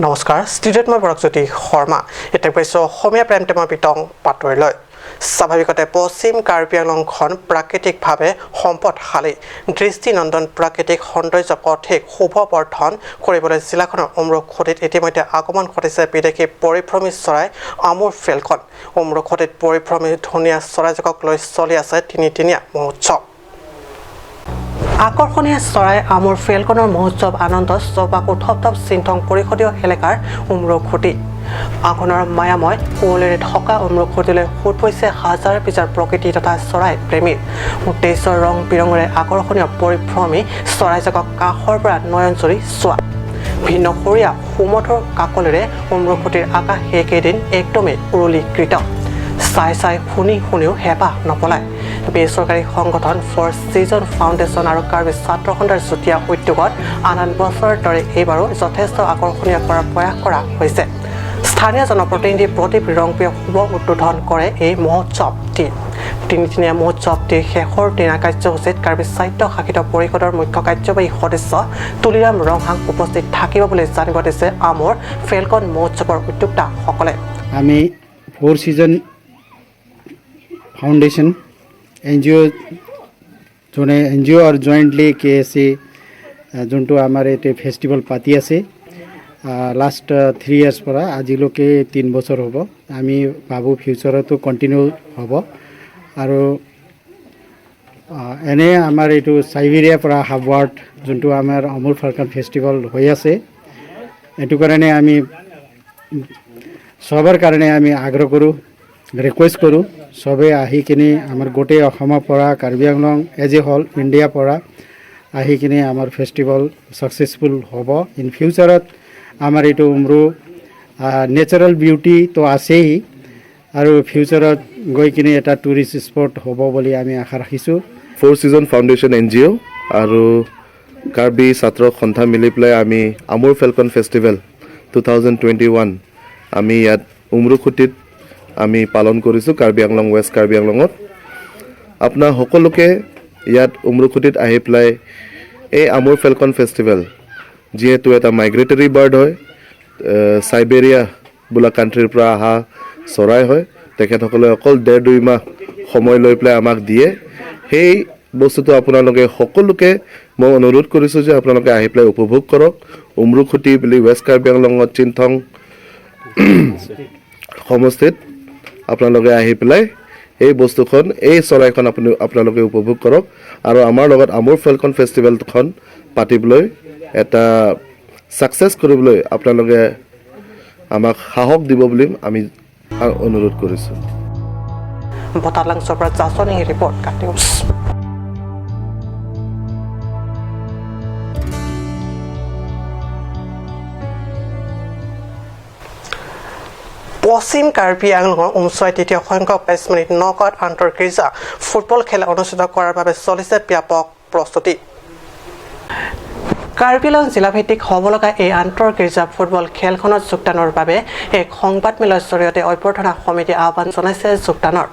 নমস্কাৰ ষ্টুডিঅ'ত মই পৰকজ্যোতি শৰ্মা এতিয়া পাইছোঁ অসমীয়া প্ৰেম টেমৰ বিতং পাতৰিলৈ স্বাভাৱিকতে পশ্চিম কাৰ্বি আংলংখন প্ৰাকৃতিকভাৱে সম্পদশালী দৃষ্টিনন্দন প্ৰাকৃতিক সৌন্দৰ্য অধিক শুভ বৰ্ধন কৰিবলৈ জিলাখনৰ উমৰখুটিত ইতিমধ্যে আগমন ঘটিছে বিদেশী পৰিভ্ৰমী চৰাই আমুৰ ফেলকন উমৰখুটিত পৰিভ্ৰমী ধুনীয়া চৰাইজাকক লৈ চলি আছে তিনিদিনীয়া মহোৎসৱ আকৰ্ষণীয় চৰাই আমুৰ ফেলকনৰ মহোৎসৱ আনন্দ চবাকু থপথপ চিন্থং পৰিষদীয় এলেকাৰ উমৰখুটি আঘোণৰ মায়াময় কুঁৱলীৰে থকা উমৰখুটিলৈ সোঁত হৈছে হাজাৰ পিজাৰ প্ৰকৃতি তথা চৰাই প্ৰেমীৰ উদ্দেশ্যৰ ৰং বিৰঙেৰে আকৰ্ষণীয় পৰিভ্ৰমী চৰাইজাকক কাষৰ পৰা নয়নজুৰি চোৱা ভিন্ন সৰীয়া সুমধুৰ কাকলিৰে উমৰখুটিৰ আকাশ সেইকেইদিন একদমেই উৰুলীকৃত চাই চাই শুনিও হেঁপাহ নপলায় বেচৰকাৰী সংগঠন ফৰ ছিজন ফাউণ্ডেশ্যন আৰু কাৰ্বি ছাত্ৰ সন্থাৰ যুটীয়া উদ্যোগত আন বছৰৰ দৰে এইবাৰো যথেষ্ট আকৰ্ষণীয় কৰাৰ প্ৰয়াস কৰা হৈছে স্থানীয় জনপ্ৰতিনিধি প্ৰদীপ ৰংপিয়ে শুভ উদ্বোধন কৰে এই মহোৎসৱটি তিনিদিনীয়া মহোৎসৱটিৰ শেষৰ দিনা কাৰ্যসূচীত কাৰ্বি সাহিত্য শাসিত পৰিষদৰ মুখ্য কাৰ্যবাহী সদস্য তুলিৰাম ৰংহাং উপস্থিত থাকিব বুলি জানিব দিছে আমুৰ ফেলকন মহোৎসৱৰ উদ্যোক্তাসকলে আমি ফ'ৰ ছিজন फाउंडेशन एनजीओ जोने एनजीओ और जॉइंटली केएससी जोंटो आमार एटे फेस्टिवल पाती आसे लास्ट 3 इयर्स পৰা আজিলৈকে 3 বছৰ হ'ব আমি ভাবো ফিউচাৰতো কন্টিনিউ হ'ব আৰু এনে আমাৰ এটো সাইবেৰিয়া পৰা হাবৱাৰ্ড যোনটো আমাৰ আমুৰ ফাল্কন ফেস্টিভেল হৈ আছে এটো কাৰণে আমি সবৰ কাৰণে আমি আগ্ৰহ কৰো ৰিকুৱেষ্ট কৰো সবে আহি কিনে আমাৰ গোটেই অসমৰ পৰা Karbi Anglong as a whole India পৰা আহি কিনে আমাৰ ফেস্টিভেল সাকসেসফুল হ'ব ইন ফিউচাৰত আমাৰ এটো উমৰু নেচাৰেল বিউটি তো আছেই আৰু ফিউচাৰত গৈ কিনে এটা টুৰিষ্ট স্পট হ'ব বুলি আমি আশা ৰাখিছো ফ'ৰ ছিজন ফাউণ্ডেশ্যন এনজিঅ' আৰু কাৰ্বি ছাত্ৰ সন্থা মিলি পেলাই আমি আমুৰ ফেলকন ফেষ্টিভেল 2021 আমি ইয়াত উমৰখুটিত আমি পালন কৰিছোঁ কাৰ্বি আংলং ৱেষ্ট কাৰ্বি আংলঙত আপোনাৰ সকলোকে ইয়াত উমৰখুটিত আহি পেলাই এই আমুৰ ফেলকন ফেষ্টিভেল যিহেতু এটা মাইগ্ৰেটৰী বাৰ্ড হয় সাইবেৰিয়া বোলা কাণ্ট্ৰিৰ পৰা অহা চৰাই হয় তেখেতসকলে অকল 1.5-2 মাহ সময় লৈ পেলাই আমাক দিয়ে সেই বস্তুটো আপোনালোকে সকলোকে মই অনুৰোধ কৰিছোঁ যে আপোনালোকে আহি পেলাই উপভোগ কৰক উমৰখুটি বুলি ৱেষ্ট কাৰ্বি আংলঙত চিন্থং সমষ্টিত আপোনালোকে আহি পেলাই এই বস্তুখন এই চৰাইখন আপোনালোকে উপভোগ কৰক আৰু আমাৰ লগত আমুৰ ফেলকন ফেষ্টিভেলখন পাতিবলৈ এটা সাকসেস কৰিবলৈ আপোনালোকে আমাক সাহস দিব বুলি আমি অনুৰোধ কৰিছোঁ বটালাংছৰ পৰা জাছনী ৰিপৰ্ট কাট নিউজ পশ্চিম কাৰ্বি আংলঙৰ উমচুৱাই তৃতীয় সংখ্যক 5 মিনিট নকআউট আন্তঃক্ৰীড়া ফুটবল খেল অনুষ্ঠিত কৰাৰ বাবে চলিছে ব্যাপক প্ৰস্তুতি কাৰ্বি আংলং জিলাভিত্তিক হ'ব লগা এই আন্তঃক্ৰীড়া ফুটবল খেলখনত যোগদানৰ বাবে এক সংবাদমেলৰ জৰিয়তে অভ্যৰ্থনা সমিতি আহ্বান জনাইছে যোগদানৰ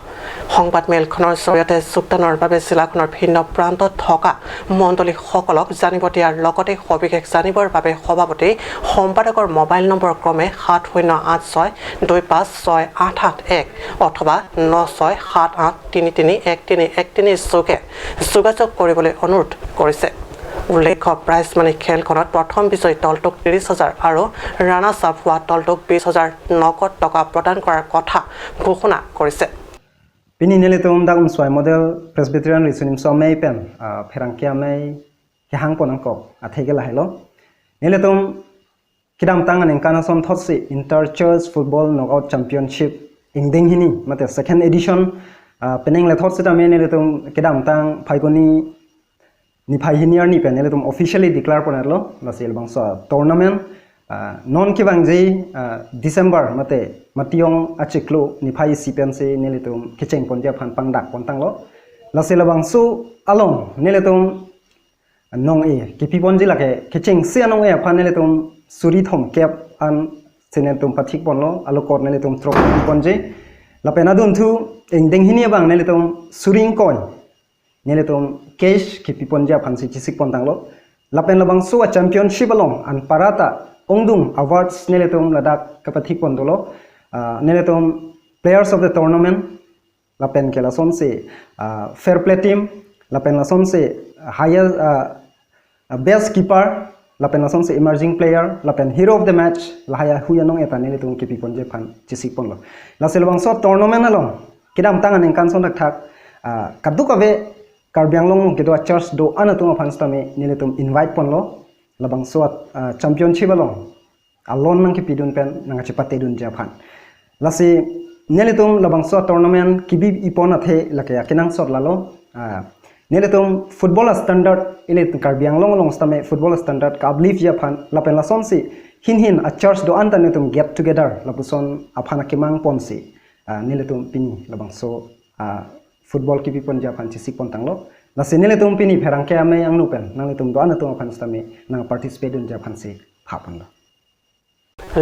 সংবাদমেলখনৰ জৰিয়তে যোগদানৰ বাবে জিলাখনৰ ভিন্ন প্ৰান্তত থকা মণ্ডলীসকলক জানিব দিয়াৰ লগতে সবিশেষ জানিবৰ বাবে সভাপতি সম্পাদকৰ মোবাইল নম্বৰ ক্ৰমে 7086256881 অথবা 9678331313 যোগে যোগাযোগ কৰিবলৈ অনুৰোধ কৰিছে উল্লেখ্য প্ৰাইজ মানি খেলখনত প্ৰথম বিজয়ী দলটোক 30,000 আৰু ৰানাৰ্ছ আপ হোৱা দলটোক 20,000 নগদ টকা প্ৰদান কৰাৰ কথা ঘোষণা কৰিছে Pini nilitum dagum suai model Presbyterian Resunim so may pen Ferangkia may Kehang Ponangkop Athegela Hello Nilitum Kidam Tangan and Kanason Totsi Inter-Church Football Knockout Championship in Dinghini Mate second edition Penang Let Hotsita May Nilitum Kidam Tang Paigoni Nipahiniar Nipen Nilitum officially declare Ponello Lasil Bangsa tournament non kibangji December mate mationg achiklo nipai sipense nelitum kicheng ponja phan pangdak pontanglo lasilabang su along nelitum nong e kipi ponji lake kicheng se anong e phan nelitum suri thom kep an senetum pathik ponlo alokor nelitum trop ponje lapena dun thu engdeng hinia bang nelitum suring coin nelitum cash kipi ponja phan si chisik pontanglo lapen labang su championship along an parata ongdung awards neletum ladak kapathik pondolo neletum players of the tournament lapen kela sonse fair play team lapen la sonse higher best keeper lapen la sonse emerging player lapen hero of the match lahaya huyanong eta neletum kipi ponje phan chisik ponlo la selbang so tournament along kidam tangan engkan son thak kadukabe karbianglong kedo church do anatung phanstame neletum invite ponlo labang so championship along alon nang kipidun pen nang chipate dun japan lasi neletum labang so tournament kibi ipon athe lakya kinang sot lalo neletum football standard ilet karbianglong long stame football standard kablif japan lapen lason si hin a church do anta netum get together lapuson aphana kimang ponsi neletum pini labang so football kipi pon japan si pon tanglo lasi neletum pini pherang ke ame ang nupen nang letum do anatung aphan stame nang participate dun japan si phapan lo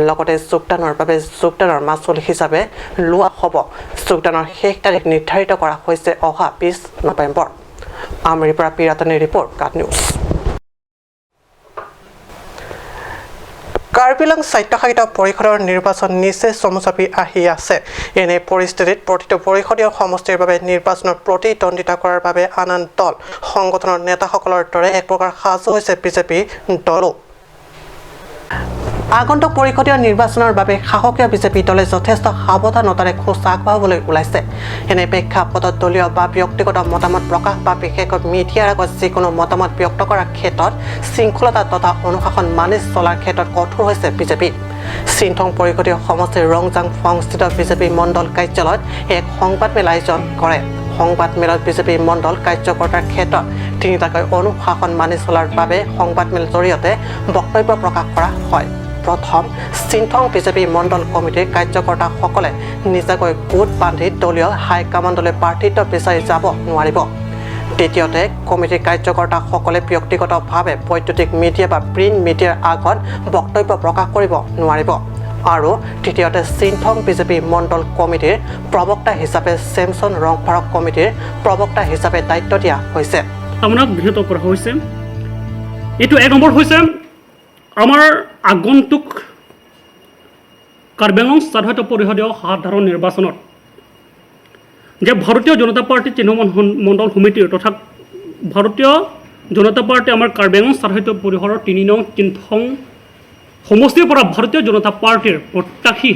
লগতে যোগদানৰ বাবে যোগদানৰ মাচুল হিচাপে লোৱা হ'ব যোগদানৰ শেষ তাৰিখ নিৰ্ধাৰিত কৰা হৈছে অহা 20 নৱেম্বৰ আমৰিৰ পৰা পিৰাতনী ৰিপৰ্ট কাট নিউজ কাৰ্বিলং সাহিত্য পৰিষদৰ নিৰ্বাচন নিচে চমুচাপি আহি আছে এনে পৰিস্থিতিত প্ৰতিটো পৰিষদীয় সমষ্টিৰ বাবে নিৰ্বাচনত প্ৰতিদ্বন্দ্বিতা কৰাৰ বাবে আন দল সংগঠনৰ নেতাসকলৰ দৰে এক প্ৰকাৰ সাজু হৈছে বিজেপি দলো আগন্তুক পৰিষদীয় নিৰ্বাচনৰ বাবে সাহসীয় বিজেপি দলে যথেষ্ট সাৱধানতাৰে খোজ আগবঢ়াবলৈ ওলাইছে এনে প্ৰেক্ষাপটত দলীয় বা ব্যক্তিগত মতামত প্ৰকাশ বা বিশেষকৈ মিডিয়াৰ আগত যিকোনো মতামত ব্যক্ত কৰাৰ ক্ষেত্ৰত শৃংখলতা তথা অনুশাসন মানি চলাৰ ক্ষেত্ৰত কঠোৰ হৈছে বিজেপি চিনথং পৰিষদীয় সমষ্টিৰ ৰংজাং সংস্থিত বিজেপি মণ্ডল কাৰ্যালয়ত এক সংবাদমেল আয়োজন কৰে সংবাদমেলত বিজেপি মণ্ডল কাৰ্যকৰ্তাৰ ক্ষেত্ৰত তিনিটাকৈ অনুশাসন মানি চলাৰ বাবে সংবাদমেলৰ জৰিয়তে বক্তব্য প্ৰকাশ কৰা হয় প্ৰথম চিনথং বিজেপি মণ্ডল কমিটিৰ কাৰ্যকৰ্তাসকলে নিজাকৈ গোট বান্ধি দলীয় হাইকমাণ্ডলৈ প্ৰাৰ্থিত্ব বিচাৰি যাব নোৱাৰিব দ্বিতীয়তে কমিটিৰ কাৰ্যকৰ্তাসকলে ব্যক্তিগতভাৱে বৈদ্যুতিক মিডিয়া বা প্ৰিণ্ট মিডিয়াৰ আগত বক্তব্য প্ৰকাশ কৰিব নোৱাৰিব আৰু তৃতীয়তে চিনথং বিজেপি মণ্ডল কমিটিৰ প্ৰবক্তা হিচাপে চেমছন ৰংফাৰক কমিটিৰ প্ৰবক্তা হিচাপে দায়িত্ব দিয়া হৈছে আপোনাক গৃহীত কৰা হৈছে এইটো এক নম্বৰ হৈছে আমাৰ আগন্তুক কাৰ্বি আংলং স্বায়ত্ত পৰিষদীয় সাধাৰণ নিৰ্বাচনত যে ভাৰতীয় জনতা পাৰ্টি তৃণমূল সমিতিৰ তথা ভাৰতীয় জনতা পাৰ্টি আমাৰ কাৰ্বি আংলং স্বায়ত্ত পৰিষদৰ ৩ নং চিনথং সমষ্টিৰ পৰা ভাৰতীয় জনতা পাৰ্টিৰ প্ৰত্যাশী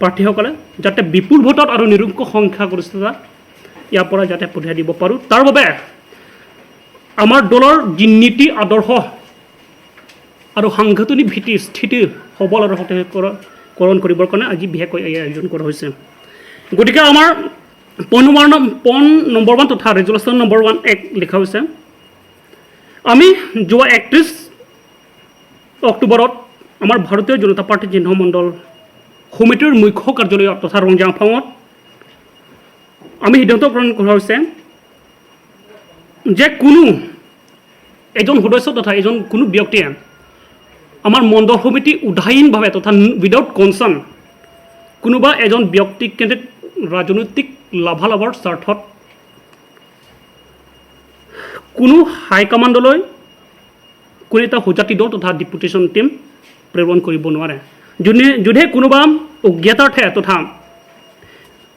প্ৰাৰ্থীসকলে যাতে বিপুল ভোটত আৰু নিৰংকুশ সংখ্যাগৰিষ্ঠতা ইয়াৰ পৰা যাতে পঠিয়াই দিব পাৰোঁ তাৰ বাবে আমাৰ দলৰ যি নীতি আদৰ্শ আৰু সাংগঠনিক ভিত্তি স্থিতি সবল আৰু সতেজকৰণ কৰিবৰ কাৰণে আজি বিশেষকৈ এই আয়োজন কৰা হৈছে গতিকে আমাৰ পইণ্ট নম্বৰ 1 তথা ৰেজুলেশ্যন নম্বৰ 1 এক লিখা হৈছে আমি যোৱা 31 অক্টোবৰত আমাৰ ভাৰতীয় জনতা পাৰ্টি চিহ্ন মণ্ডল সমিতিৰ মুখ্য কাৰ্যালয়ত তথা ৰংজাংফাঙত আমি সিদ্ধান্ত গ্ৰহণ কৰা হৈছে যে কোনো এজন সদস্য তথা এজন কোনো ব্যক্তিয়ে আমাৰ মণ্ডল সমিতি উদাহীনভাৱে তথা উইদাউট কনচাৰ্ণ কোনোবা এজন ব্যক্তিক কেন্দ্ৰিক ৰাজনৈতিক লাভালাভৰ স্বাৰ্থত কোনো হাইকমাণ্ডলৈ কোনো এটা সুজাতি দল তথা ডিপুটেশ্যন টিম প্ৰেৰণ কৰিব নোৱাৰে যদি কোনোবা অজ্ঞাতাৰ্থে তথা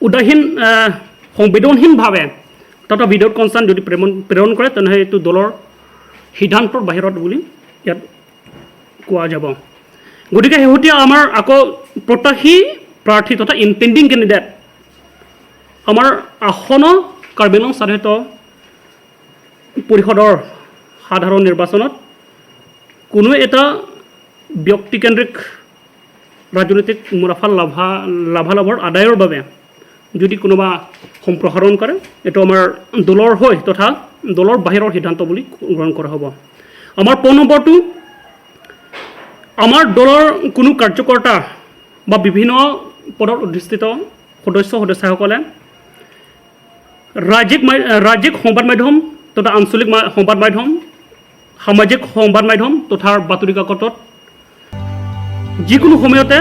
উদাসীন সংবেদনহীনভাৱে তথা উইদাউট কনচাৰ্ণ যদি প্ৰেৰণ কৰে তেনেহ'লে এইটো দলৰ সিদ্ধান্তৰ বাহিৰত বুলি ইয়াত কোৱা যাব গতিকে শেহতীয়া আমাৰ আকৌ প্ৰত্যাশী প্ৰাৰ্থী তথা ইম্পেণ্ডিং কেণ্ডিডেট আমাৰ আসন্ন কাৰ্বি আংলং স্বায়ত্ত পৰিষদৰ সাধাৰণ নিৰ্বাচনত কোনো এটা ব্যক্তিকেন্দ্ৰিক ৰাজনৈতিক মুনাফা লাভালাভৰ আদায়ৰ বাবে যদি কোনোবা সম্প্ৰসাৰণ কৰে এইটো আমাৰ দলৰ হৈ তথা দলৰ বাহিৰৰ সিদ্ধান্ত বুলি গ্ৰহণ কৰা হ'ব আমাৰ নম্বৰটো আমাৰ দলৰ কোনো কাৰ্যকৰ্তা বা বিভিন্ন পদত অধিষ্ঠিত সদস্যসকলে ৰাজ্যিক সংবাদ মাধ্যম তথা আঞ্চলিক সংবাদ মাধ্যম সামাজিক সংবাদ মাধ্যম তথা বাতৰি কাকতত যিকোনো সময়তে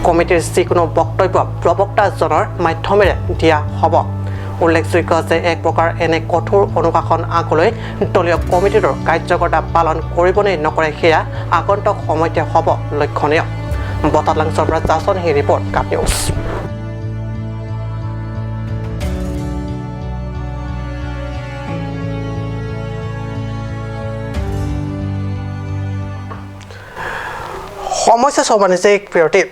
কমিটিৰ যিকোনো বক্তব্য প্ৰবক্তাজনৰ মাধ্যমেৰে দিয়া হ'ব উল্লেখযোগ্য যে এক প্ৰকাৰ এনে কঠোৰ অনুশাসন আগলৈ দলীয় কমিটিৰ কাৰ্যকৰ্তা পালন কৰিবনে নকৰে সেয়া আগন্তুক সময়তে হ'ব লক্ষণীয় বটালাংছৰ পৰা জাসন হি ৰিপৰ্ট কাপ নিউজ সমস্যা সমানিক বিৰতি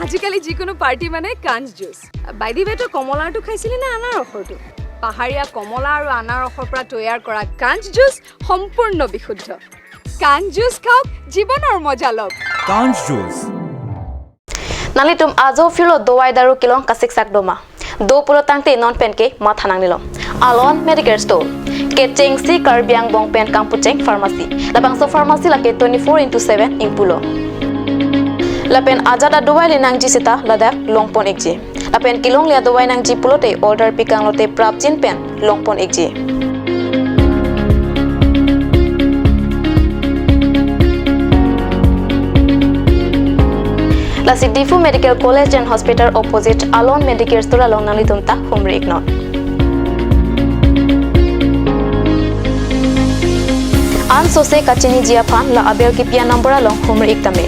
আজিকালি যিকোনো পাৰ্টি মানে কাঞ্চ জুচ বাইদি বেটো কমলাটো খাইছিলি না আনাৰসৰটো পাহাৰীয়া কমলা আৰু আনাৰসৰ পৰা তৈয়াৰ কৰা কাঞ্চ জুচ সম্পূৰ্ণ বিশুদ্ধ কাঞ্চ জুচ খাওক জীৱনৰ মজা লওক कांच juice Nali tum azo filo dowai daru kilong kasik sak doma. Do pulo tangte non pen ke ma thanang nilom. Alon medical store. Ke cheng si karbiang bong pen kang pucheng pharmacy. Labang so pharmacy la ke 24/7 ing pulo. Lapen ajada dowai lenang ji sita ladak longpon ekji. Lapen kilong lia dowai nang ji pulo te order pikang lote prapjin pen longpon ekji. Lasi Difu Medical College and Hospital opposite Alon Medicare Store along Nalitumta Humri Ignon. An sose kachini jiapan la abel kipia number along Humri Iktame.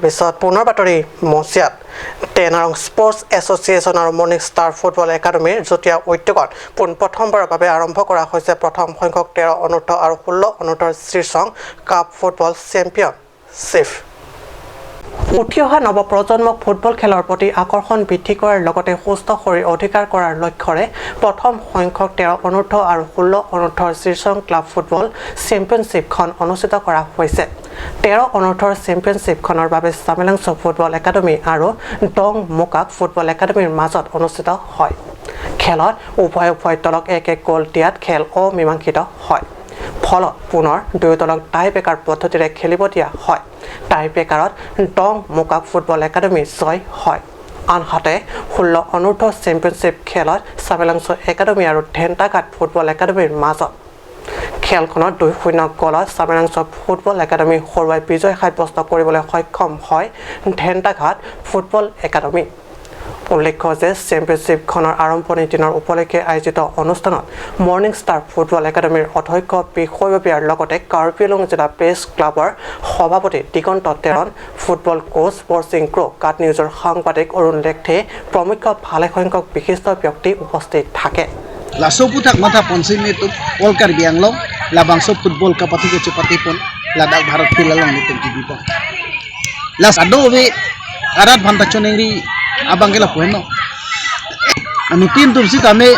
পিছত পুনৰ বাতৰি মচিয়াত টেনাৰং sports association আৰু morning star football একাডেমীৰ যুটীয়া উদ্যোগত প্ৰথমবাৰৰ বাবে আৰম্ভ কৰা হৈছে প্ৰথম সংখ্যক 13 অনূৰ্ধ্ব আৰু 16 অনূৰ্ধ্বৰ শীৰ্ষক কাপ ফুটবল চেম্পিয়নশ্বিপ উঠি অহা নৱপ্ৰজন্মক ফুটবল খেলৰ প্ৰতি আকৰ্ষণ বৃদ্ধি কৰাৰ লগতে সুস্থ শৰীৰ অধিকাৰ কৰাৰ লক্ষ্যৰে প্ৰথম সংখ্যক 13 অনূৰ্ধ্ব আৰু 16 অনূৰ্ধ্বৰ শীৰ্ষক ক্লাব ফুটবল চেম্পিয়নশ্বিপখন অনুষ্ঠিত কৰা হৈছে 13 অনূৰ্ধ্বৰ চেম্পিয়নশ্বিপখনৰ বাবে চামেলাংছ ফুটবল একাডেমী আৰু ডং মোকাক ফুটবল একাডেমীৰ মাজত অনুষ্ঠিত হয় খেলত উভয় দলক এক গ'ল দিয়াত খেল অমীমাংসিত হয় ফলত পুনৰ দুয়ো দলক টাই ব্ৰেকাৰ পদ্ধতিৰে খেলিব দিয়া হয় টাই ব্ৰেকাৰত ডং মোকাক ফুটবল একাডেমী জয় হয় আনহাতে 16 অনূৰ্ধ্ব চেম্পিয়নশ্বিপ খেলত চামেলাংছ একাডেমী আৰু ঢেণ্টাঘাট ফুটবল একাডেমীৰ মাজত খেলখনত 2-0 গলত চামেলাংছ ফুটবল একাডেমী হৰুৱাই বিজয় সাব্যস্ত কৰিবলৈ সক্ষম হয় ঢেণ্টাঘাট ফুটবল একাডেমী উল্লেখ্য যে চেম্পিয়নশ্বিপখনৰ আৰম্ভণি দিনৰ উপলক্ষে আয়োজিত অনুষ্ঠানত মৰ্নিং ষ্টাৰ ফুটবল একাডেমীৰ অধ্যক্ষ পি শৈববিয়াৰ লগতে কাৰ্বি আংলং জিলা প্ৰেছ ক্লাবৰ সভাপতি দিগন্ত Teron football Koch sporting crew কাট নিউজৰ সাংবাদিক অৰুণ লেখথে প্ৰমুখ ভালেসংখ্যক বিশিষ্ট ব্যক্তি উপস্থিত থাকে Laso putak mata ponsi itu Walker Bianglong labangso football kapati ke cepati pon ladak Bharat pilalong itu TV pon las ado we arat bhanta chonengri abang gela poeno ami tin tum si tame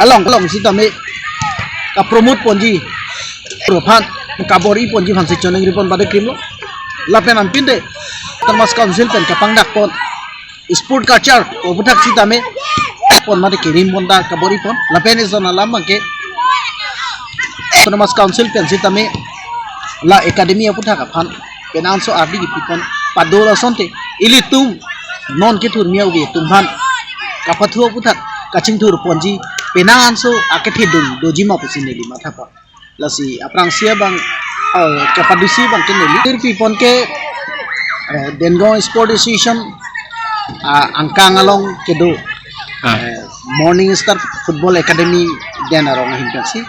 along si tame ka promote ponji profan kabori ponji bhansi chonengri pon bade krimlo lapen am pinde termas council pen kapangdak pon sport culture obutak si tame pon mate kirim bonda kabori pon lapene zona lama ke Thomas Council pen sitame la academy aputha ka phan penanso ardi pipon padora sonte ilitum non ke thur miau be tumhan kapathu aputha kaching thur ponji penanso akethi dum dojima pusineli matha pa lasi aprang sia bang kapadusi bang keneli pipon ke Dengo Sport Association angkangalong kedo Morning Star Football Academy dan arong hingkasi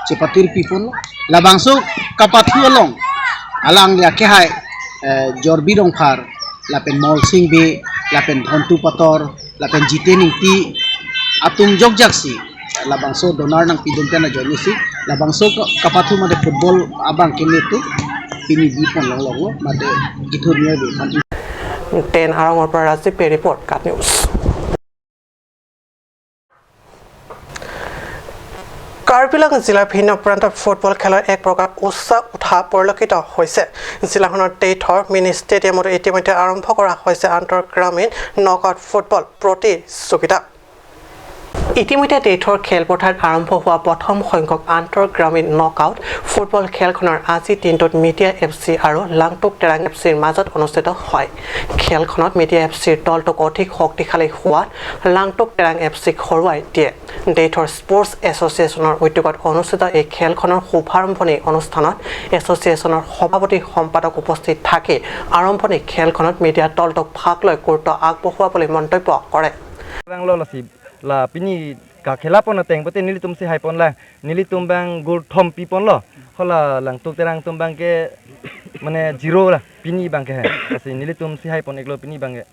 cepatir pipon labangso kapathu along alang ya ke hai jorbi dong phar lapen mol sing be lapen dhontu pator lapen jitening ti atung jogjaksi labangso donar nang pidum tena jonisi labangso kapathu made football abang kene tu pini pipon long made githur niya be 10 arongor পৰা Rajiv report কাট news Karbi Anglong জিলাৰ ভিন্ন প্ৰান্তত football খেলৰ এক প্ৰকাৰ উৎসাহ উঠা পৰিলক্ষিত হৈছে জিলাখনৰ টেইথৰ মিনি ষ্টেডিয়ামত ইতিমধ্যে আৰম্ভ কৰা হৈছে আন্তঃগ্ৰামীণ নকআউট ফুটবল প্ৰতিযোগিতা ইতিমধ্যে ডেথৰ খেলপথাৰত আৰম্ভ হোৱা প্ৰথম সংখ্যক আন্তঃগ্ৰামীণ নকআউট ফুটবল খেলখনৰ আজি দিনটোত মিডিয়া FC আৰু লাংটুক টেৰাং FCৰ মাজত অনুষ্ঠিত হয় খেলখনত মিডিয়া FCৰ দলটোক অধিক শক্তিশালী হোৱাত লাংটুক টেৰাং FCক হৰুৱাই দিয়ে ডেথৰ স্পৰ্টছ এছ'চিয়েশ্যনৰ উদ্যোগত অনুষ্ঠিত এই খেলখনৰ শুভাৰম্ভণি অনুষ্ঠানত এছ'চিয়েশ্যনৰ সভাপতি সম্পাদক উপস্থিত থাকি আৰম্ভণি খেলখনত মিডিয়া দলটোক ভাগ লৈ গুৰুত্ব আগবঢ়োৱা বুলি মন্তব্য কৰে la pini ka khela pon teng pote nili tum si hai pon la nili tum bang gur thom pi pon lo hola lang tuk terang tum bang ke mane zero la pini bang ke hai asi nili tum si hai pon eklo pini bang ke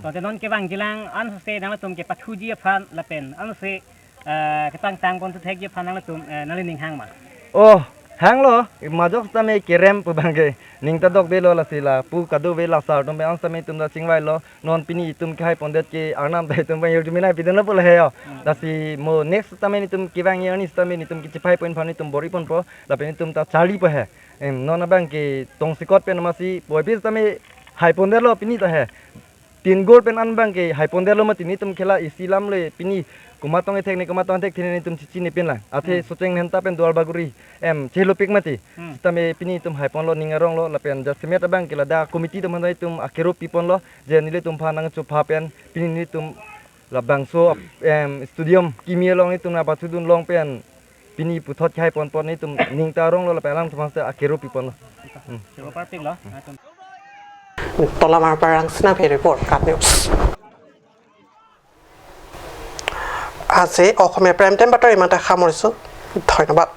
to te non ke bang jilang an se nang tum ke pathu ji phan la pen an se ke tang tang pon thek ji phan nang tum nali ning hang ma oh hang lo majok tame kerem pu bang ke ning ta dok be lo la si la pu ka do be la sa tum be an tame tum da singwai lo non pini tum ke hai pon det ke arnam dai tum bang yu mina pidana pul he yo da si mo next tame ni tum ki bang ye ni tame ni tum ki 5 point phani tum bori pon po la pe ni tum ta chali po he non bang ke tong sikot pe ma si boy bis tame hai pon det lo pini ta he tin gol pen an bang ke hai pon det lo ma tini tum khela isilam le pini kumatong teknik kumatong tek thini tum chichi ni pin la athe soteng henta pen dual baguri chelo pik mati tame pini tum hai pon lo ningarong lo la pen jasmet bang ke la da committee tum handai tum akero pipon lo je nile tum phanang chu pha pen pini ni tum la bangso stadium kimia long ni tum na batudun long pen pini puthot khai pon pon ni tum ningta rong lo la pelang samasta akero pipon lo perfect lo তলামাৰ পৰা ৰাংচিনা V report কাট news আজি অসমীয়া prime time বাতৰি ইমানতে সামৰিছোঁ ধন্যবাদ